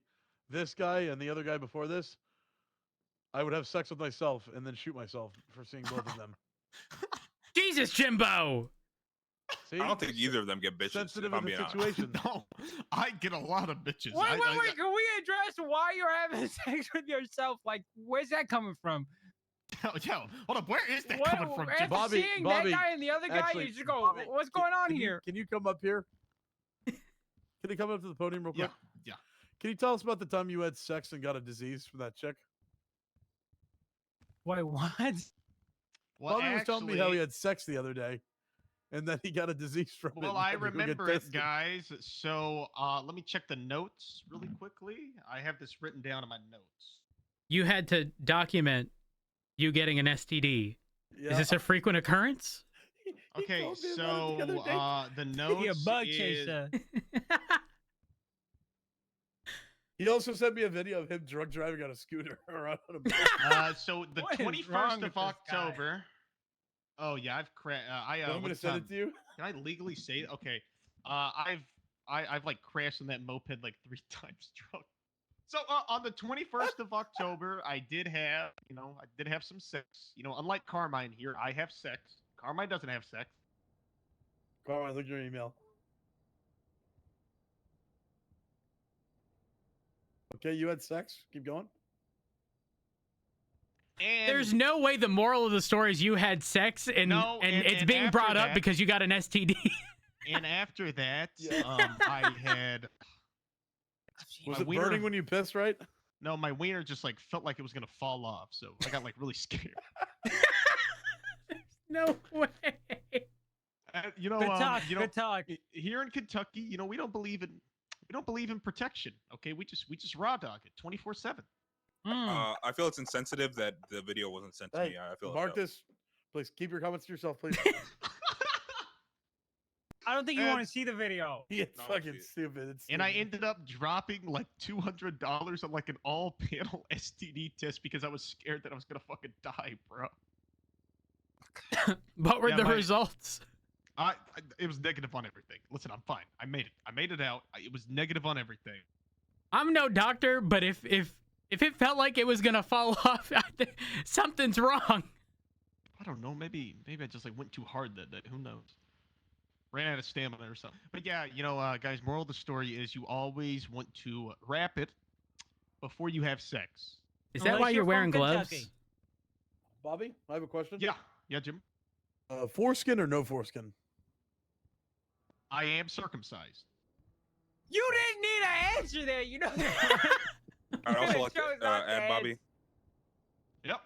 this guy and the other guy before this, I would have sex with myself and then shoot myself for seeing both of them. Jesus, Jimbo! See? I don't think either of them get bitches. Sensitive if I'm in the being honest. situation. No, I get a lot of bitches. Wait, I- can we address why you're having sex with yourself? Like, where's that coming from? Yo, hold up. Where is that What- coming from? after Jim? Bobby, seeing Bobby, that guy and the other guy, actually, you just go, Bobby, what's going on can here? Can you come up here? Can you come up to the podium real quick? Yeah. Can you tell us about the time you had sex and got a disease from that chick? Wait, what? Well, Bobby was telling me how he actually- had sex the other day, and then he got a disease from it. Well, and I had to go get remember it, tested. guys. So let me check the notes really quickly. I have this written down in my notes. You had to document you getting an STD. Is this a frequent occurrence? Okay, so the You're a notes bug is chaser. He also sent me a video of him drunk driving on a scooter around on a boat. so the What is 21st wrong of with this guy? October. Oh yeah, I've You want me to send it to you? Can I legally say it? Okay. I've like crashed on that moped like 3 times drunk. So on the 21st of October, I did have some sex. Unlike Carmine here, I have sex. Carmine doesn't have sex. Carmine, look at your email. Okay, you had sex. Keep going. And There's no way the moral of the story is you had sex and it's being after brought up that- because you got an STD. And after that, I had. Was my it wiener- burning when you pissed, right? No, my wiener just like felt like it was gonna fall off, so I got like really scared. No way. You know, Good talk. Good talk. Here in Kentucky, we don't believe in protection. Okay, we just raw dog it 24/7. I feel it's insensitive that the video wasn't sent to Hey, me. I feel mark this. Please keep your comments to yourself, please. I don't think you And- want to see the video. It's No, fucking see. stupid. It's And I stupid. ended up dropping like $200 on like an all-panel STD test because I was scared that I was gonna fucking die, bro. What were Yeah, the my- results? It was negative on everything. Listen, I'm fine. I made it. I made it out. It was negative on everything. I'm no doctor, but if it felt like it was gonna fall off, something's wrong. I don't know. Maybe I just like went too hard that day. Who knows? Ran out of stamina or something. But yeah, guys, moral of the story is you always want to wrap it before you have sex. Is that Unless why you're from wearing gloves? Kentucky. Bobby, I have a question. Yeah, Jim. Foreskin or no foreskin? I am circumcised. You didn't need an answer there. You know I'd also You like to chose not to add, Bobby. Yep.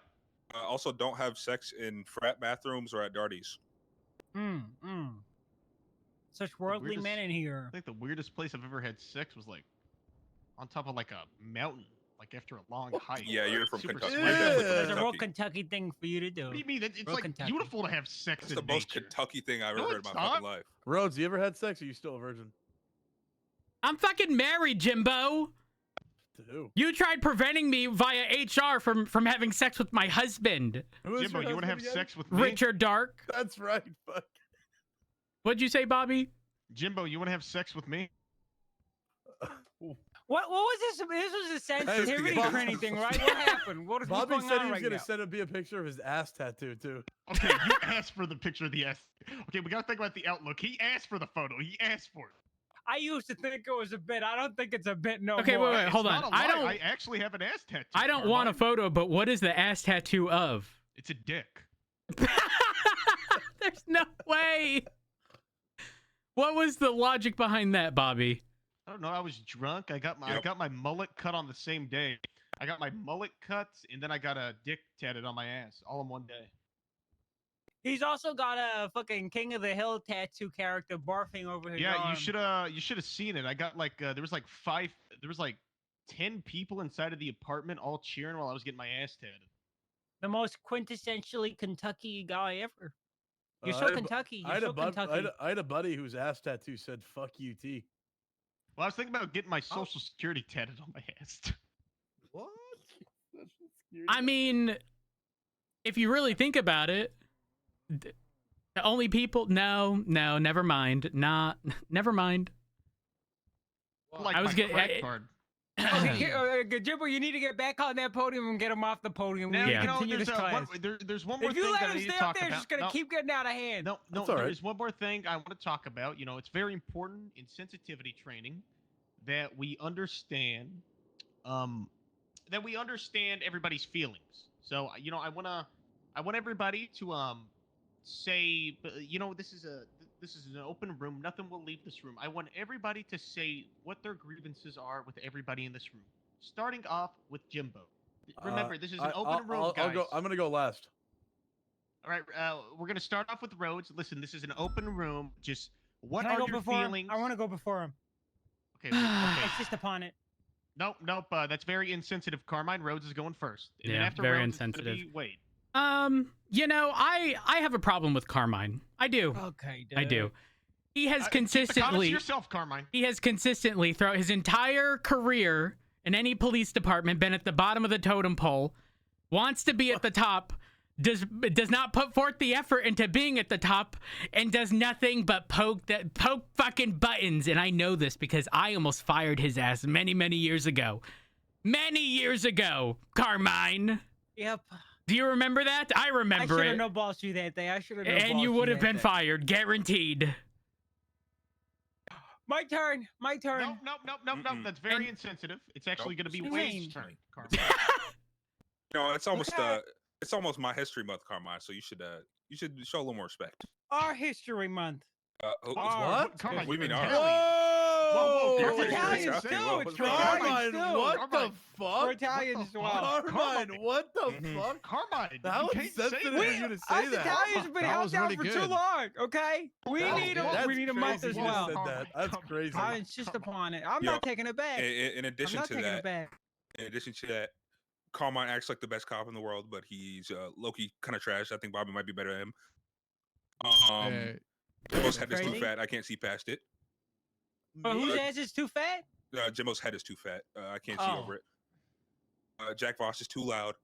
Also, don't have sex in frat bathrooms or at Darty's. Such worldly weirdest- men in here. I think the weirdest place I've ever had sex was like on top of like a mountain, like after a long hike. Yeah, you're from Super Kentucky. sweaty. You're definitely from There's a real Kentucky. Kentucky thing for you to do. What do you mean? It's Real like Kentucky. beautiful to have sex That's in the most nature. Kentucky thing I've ever No, heard in it's my fucking not. life. Rhodes, you ever had sex or you still a virgin? I'm fucking married, Jimbo. Dude. You tried preventing me via HR from having sex with my husband, Who is Jimbo, your you want to have husband again? sex with me? Richard Dark. That's right. Fuck. What'd you say, Bobby? Jimbo, you want to have sex with me? What was this? This was a sensitivity Bob- training thing, right? What happened? What's Bobby going said on he was right gonna now? send me a picture of his ass tattoo too. Okay, you asked for the picture of the ass. Okay, we gotta think about the outlook. He asked for the photo. He asked for it. I used to think it was a bit. I don't think it's a bit no Okay, more. wait, It's hold not on. a I lie. don't. I actually have an ass tattoo. I don't want a Carmine. photo, but what is the ass tattoo of? It's a dick. There's no way. What was the logic behind that, Bobby? I don't know. I was drunk. I got my mullet cut on the same day. I got my mullet cut, and then I got a dick tatted on my ass, all in one day. He's also got a fucking King of the Hill tattoo character barfing over his Yeah, arm. you should have seen it. I got like there was like 10 people inside of the apartment all cheering while I was getting my ass tatted. The most quintessentially Kentucky guy ever. You're I so had a bu- Kentucky. I You're had, so a bud- Kentucky. I had a buddy whose ass tattoo said "fuck UT." Well, I was thinking about getting my Oh. social security tatted on my ass. What? I mean, if you really think about it, the only people. No, never mind. Never mind. Like I was my getting. credit card. Okay, Jimbo, you need to get back on that podium and get him off the podium. Now, We Yeah. need to continue this class. there's one more If thing you that let I him need stay to up talk there, it's about. just gonna No, keep getting out of hand. No, That's all right. there's one more thing I want to talk about. It's very important in sensitivity training that we understand, everybody's feelings. So, I want everybody to say, this is an open room. Nothing will leave this room. I want everybody to say what their grievances are with everybody in this room, starting off with Jimbo. Remember, this is an open room, guys. I'm gonna go last. All right, we're gonna start off with Rhodes. Listen, this is an open room. Just what Can I are go your before feelings? him? I want to go before him. Okay, okay. Insist upon it. Nope. That's very insensitive. Carmine, Rhodes is going first. And then Yeah, after very Rhodes, insensitive. It's gonna be Wade. You know, I have a problem with Carmine. I do. Okay, dude. I do. He has Keep the comments to consistently yourself, Carmine. He has consistently throughout his entire career in any police department been at the bottom of the totem pole, wants to be at the top, does not put forth the effort into being at the top, and does nothing but poke fucking buttons. And I know this because I almost fired his ass many years ago. Many years ago, Carmine. Yep. Do you remember that? I remember I should it. have no balls you that day. I should have. And you would have been fired, guaranteed. My turn. My turn. Nope. That's very insensitive. It's actually going to be Nope. Wade's turn. Carmine. It's almost my history month, Carmine. So you should show a little more respect. Our History Month. What? Carmine, What do you mean? Whoa! We're Carmine, Italians Carmine, too. It's for Carmine, Italians what the fuck? We're Italians as well. Carmine, what the fuck? Carmine, How you can't say insensitive that. for you to say Us that? Italians have been That held was down really for too good. long. Okay, we need a month as crazy you well. said that. That's crazy. I insist upon it. I'm Yo, not taking it back. In addition I'm not to taking that, it back. in addition to that, Carmine acts like the best cop in the world, but he's low-key kind of trash. I think Bobby might be better than him. Jimbo's head is too Crazy. fat. I can't see past it. But whose ass is too fat? Jimbo's head is too fat. I can't see Oh. over it. Jack Voss is too loud,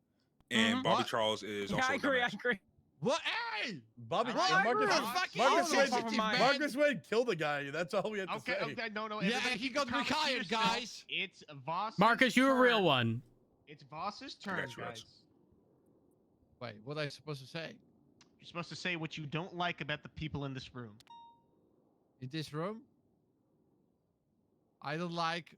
and Bobby What? Charles is Yeah, also I a agree. I dumbass. agree. What? Hey! Bobby, Well, I agree with fucking Marcus you, Wade, sensitive man. Marcus Wade killed the guy. That's all we have to say. Okay, no. Yeah, everybody he keep got the comments to retired, yourself. guys. It's Voss's Marcus, you're a real turn. one. It's Voss's turn, Congrats, Rhodes. guys. Wait, what am I supposed to say? You're supposed to say what you don't like about the people in this room. In this room? I don't like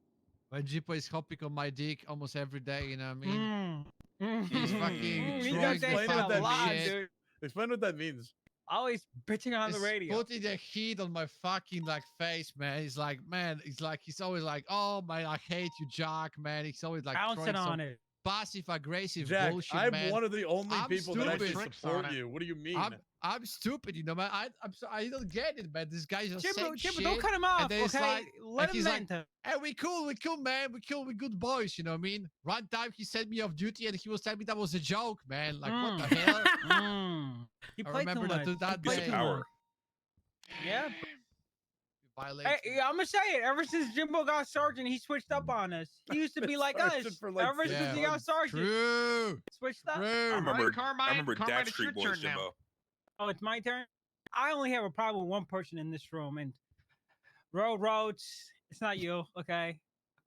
when Jippo is hopping on my dick almost every day, you know what I mean? He's fucking He throwing does the that shit a fucking lot, shit. dude. Explain what that means. Always bitching on the He's radio. putting the heat on my fucking like face, man. He's like, man, he's always like, oh man, I hate you, Jack, man. He's always like Bouncing throwing on some it. passive aggressive Jack, bullshit, I'm man. one of the only I'm people that actually stupid. support you. What do you mean? I'm stupid, you know, man. I don't get it, man. This guy's just saying Jimbo, shit. don't cut him and off, then it's okay? like- Let and him he's like, vent. hey, we cool, man. We good boys, you know what I mean? One time he sent me off duty and he was telling me that was a joke, man. Like, what the hell? He I played too remember much. that He played day. too Power. much. Yeah. Violation. Hey, I'm gonna say it. Ever since Jimbo got sergeant, he switched up on us. He used to be like us. Sergeant for, like, Ever six since he got months. sergeant, True. switched up. I True. remember, Carmine, I remember Carmine, Dad it's your Street turn Boys, now. Jimbo. Oh, it's my turn. I only have a problem with one person in this room, and Rhodes. It's not you, okay?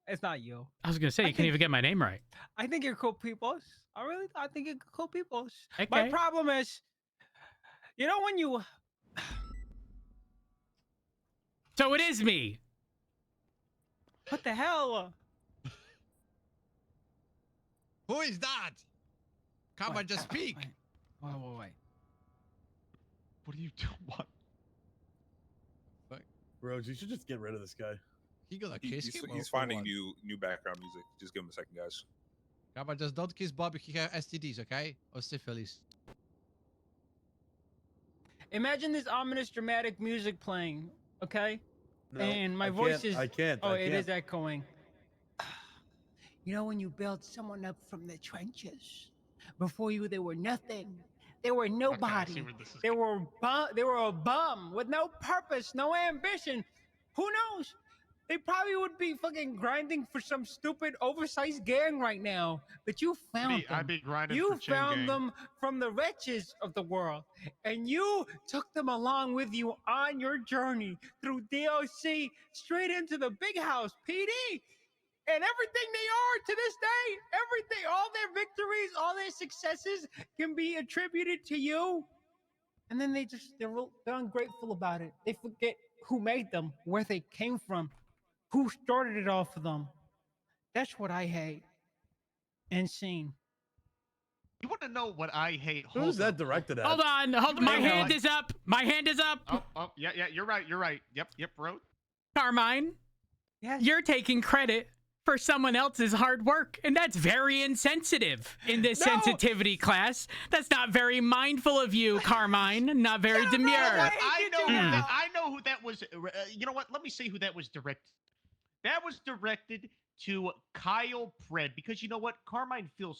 It's not you. I was gonna say you can't even get my name right. I think you're cool people. I think you're cool people. My Okay. problem is, you know, when you. So it is me. What the hell? Who is that? Come on, Wait, just speak. Wait. What do you do? What? Rhodes, you should just get rid of this guy. He gonna kiss him? He's or finding what? new background music. Just give him a second, guys. Come on, just don't kiss Bobby. He have STDs, okay? Or syphilis. Imagine this ominous, dramatic music playing, okay? No, and my I voice can't- is. I can't. Oh, I it can't. is echoing. You know, when you build someone up from the trenches, before you, they were nothing. They were nobody. see where this is They were a bum with no purpose, no ambition. Who knows? They probably would be fucking grinding for some stupid oversized gang right now. But you found them. I'd be grinding You for Chain found Gang. them from the wretches of the world, and you took them along with you on your journey through DOC straight into the big house, PD. And everything they are to this day, everything, all their victories, all their successes can be attributed to you. And then they're ungrateful about it. They forget who made them, where they came from, who started it all for them. That's what I hate and seen. You want to know what I hate? Who's that directed at? Hold on. My know hand what? is up. My hand is up. Oh, yeah, you're right. Yep, bro. Carmine, Yes. you're taking credit for someone else's hard work, and that's very insensitive in this sensitivity class. That's not very mindful of you, Carmine. Not very demure. I know who that was. You know what? Let me say who that was directed. That was directed to Kyle Pred, because you know what? Carmine feels